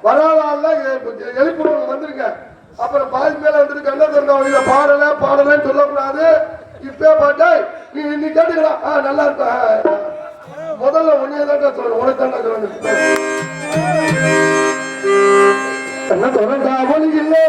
வராத எழுப்புறவங்க வந்திருக்க. அப்புறம் பாதி மேல வந்துட்டு கண்ண திறந்த வழியில பாடலன்னு சொல்லக்கூடாது. இப்பே பாட்டா நீ கேட்டுக்கலாம். நல்லா இருக்க. முதல்ல ஒன்னேதான் சொல்லணும். உனக்கு தான் சொல்லணும். என்ன தொடர்ந்தா ஒளி இல்லை